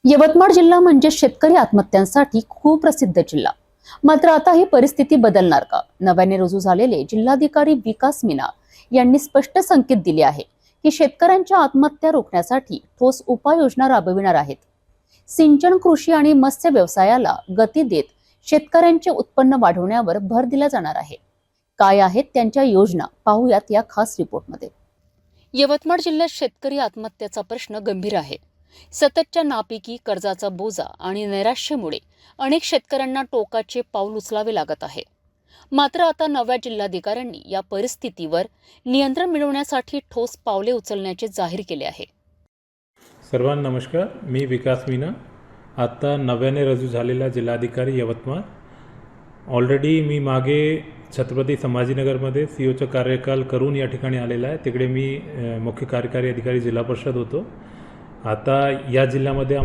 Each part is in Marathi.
यवतमाळ जिल्हा म्हणजे शेतकरी आत्महत्यांसाठी खूप प्रसिद्ध जिल्हा। मात्र आता ही परिस्थिती बदलणार का? नव्याने रुजू झालेले जिल्हाधिकारी विकास मीना यांनी स्पष्ट संकेत दिले आहे की शेतकऱ्यांच्या आत्महत्या रोखण्यासाठी ठोस उपाययोजना राबविणार आहेत। सिंचन, कृषी आणि मत्स्य व्यवसायाला गती देत शेतकऱ्यांचे उत्पन्न वाढवण्यावर भर दिला जाणार आहे। काय आहेत त्यांच्या योजना, पाहूयात या खास रिपोर्टमध्ये। यवतमाळ जिल्ह्यात शेतकरी आत्महत्याचा प्रश्न गंभीर आहे। सततच्या नापिकी, कर्जाचा बोजा आणि नैराश्यामुळे अनेक शेतकऱ्यांना टोकाचे पाऊल उचलावे लागत आहे। मात्र आता नव्या जिल्हाधिकाऱ्यांनी या परिस्थितीवर नियंत्रण मिळवण्यासाठी ठोस पावले उचलण्याचे जाहीर केले आहे। सर्वांना नमस्कार, मी विकास मीना, आता नव्याने रुजू झालेला जिल्हाधिकारी यवतमाळ। ऑलरेडी मी मागे छत्रपती संभाजीनगरमध्ये सीओचा कार्यकाल करून या ठिकाणी आलेला आहे। तिकडे मी मुख्य कार्यकारी अधिकारी जिल्हा परिषद होतो। आता या जिल्ह्यामध्ये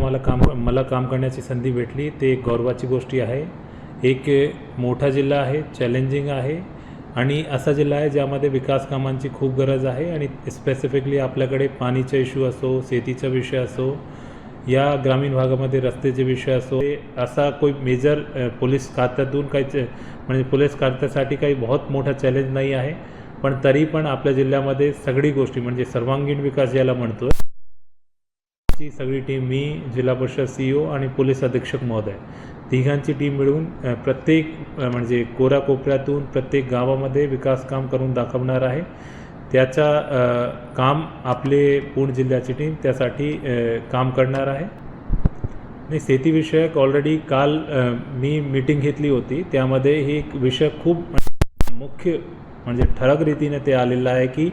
मला काम करण्याची संधी भेटली, ते एक गौरवाची गोष्ट आहे। एक मोठा जिल्हा आहे, चॅलेंजिंग आहे आणि असा जिल्हा आहे ज्यामध्ये विकास कामांची खूप गरज आहे। आणि स्पेसिफिकली आपल्याकडे पाणीचा इश्यू असो, शेतीचा विषय असो, या ग्रामीण भागामध्ये रस्त्याचे विषय असो, असा कोई मेजर पोलीस खात्यातून काही म्हणजे पोलीस खात्यासाठी काही बहुत मोठा चॅलेंज नाही आहे। पण तरी पण आपल्या जिल्ह्यामध्ये सगळी गोष्टी म्हणजे सर्वांगीण विकास ज्याला म्हणतो, ची सगळी टीम, मी, जिल्हा परिषद सीईओ आणि पोलीस अधीक्षक महोदय, तिघांची टीम मिळून प्रत्येक म्हणजे कोऱ्याकोपऱ्यातून प्रत्येक गावामध्ये विकास काम करून दाखवणार आहे। त्याचा काम आपले पुणे जिल्ह्याची टीम त्यासाठी काम करणार आहे। आणि शेतीविषयक ऑलरेडी काल मी मीटिंग घेतली होती, त्यामध्ये ही एक विषय खूप मुख्य म्हणजे ठळक रीतीने ते आलेलं आहे की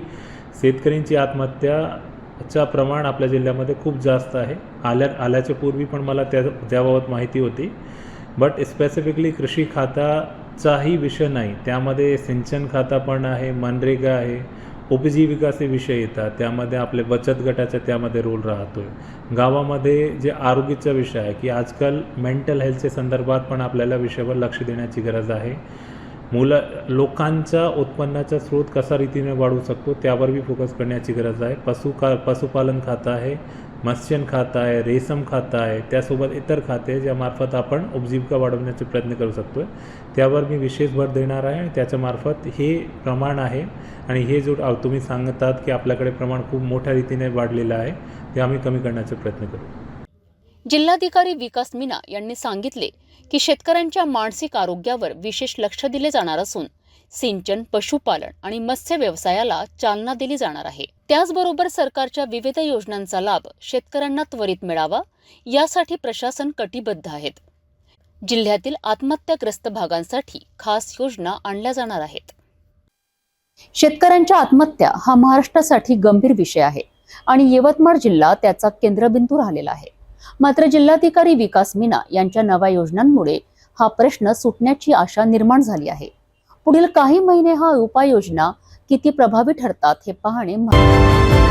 शेतकऱ्यांची आत्महत्याचा प्रमाण आपल्या जिल्ह्यामध्ये खूप जास्त आहे। आल्याच्या पूर्वी पण मला त्याबाबत माहिती होती, बट स्पेसिफिकली कृषी खात्याचाही विषय नाही, त्यामध्ये सिंचन खाता पण आहे, मनरेगा आहे, उपजीविकाचे विषय येतात, त्यामध्ये आपले बचत गटाचा त्यामध्ये रोल राहतो आहे। गावामध्ये जे आरोग्याचा विषय आहे की आजकाल मेंटल हेल्थच्या संदर्भात पण आपल्याला विषयावर लक्ष देण्याची गरज आहे। लोकांचा उत्पन्नाचा स्रोत कसा रीतीने वाढवू शकतो त्यावर फोकस करण्याची गरज आहे। पशुपालन खाता आहे, मत्स्य खाता आहे, रेशम खाता आहे, त्यासोबत इतर खाते ज्यामार्फत आपण उपजीविका वाढवण्याचे प्रयत्न करू शकतो, त्यावर मी विशेष भर देणार आहे। आणि त्याच्यामार्फत हे प्रमाण आहे आणि हे जो तुम्ही सांगतात की आपल्याकडे प्रमाण खूप मोठ्या रीतीने वाढलेलं आहे, ते आम्ही कमी करण्याचा प्रयत्न करू। जिल्हाधिकारी विकास मीना यांनी सांगितले की शेतकऱ्यांच्या मानसिक आरोग्यावर विशेष लक्ष दिले जाणार असून सिंचन, पशुपालन आणि मत्स्य व्यवसायाला चालना दिली जाणार आहे। त्याचबरोबर सरकारच्या विविध योजनांचा लाभ शेतकऱ्यांना त्वरित मिळावा यासाठी प्रशासन कटिबद्ध आहेत। जिल्ह्यातील आत्महत्याग्रस्त भागांसाठी खास योजना आणल्या जाणार आहेत। शेतकऱ्यांच्या आत्महत्या हा महाराष्ट्रासाठी गंभीर विषय आहे आणि यवतमाळ जिल्हा त्याचा केंद्रबिंदू राहिलेला आहे। मात्र जिल्हाधिकारी विकास मीना यांच्या नव्या योजनांमुळे हा प्रश्न सुटण्याची आशा निर्माण झाली आहे। पुढील काही महिने हा उपाययोजना किती प्रभावी ठरतात हे पाहणे महत्त्वाचे आहे।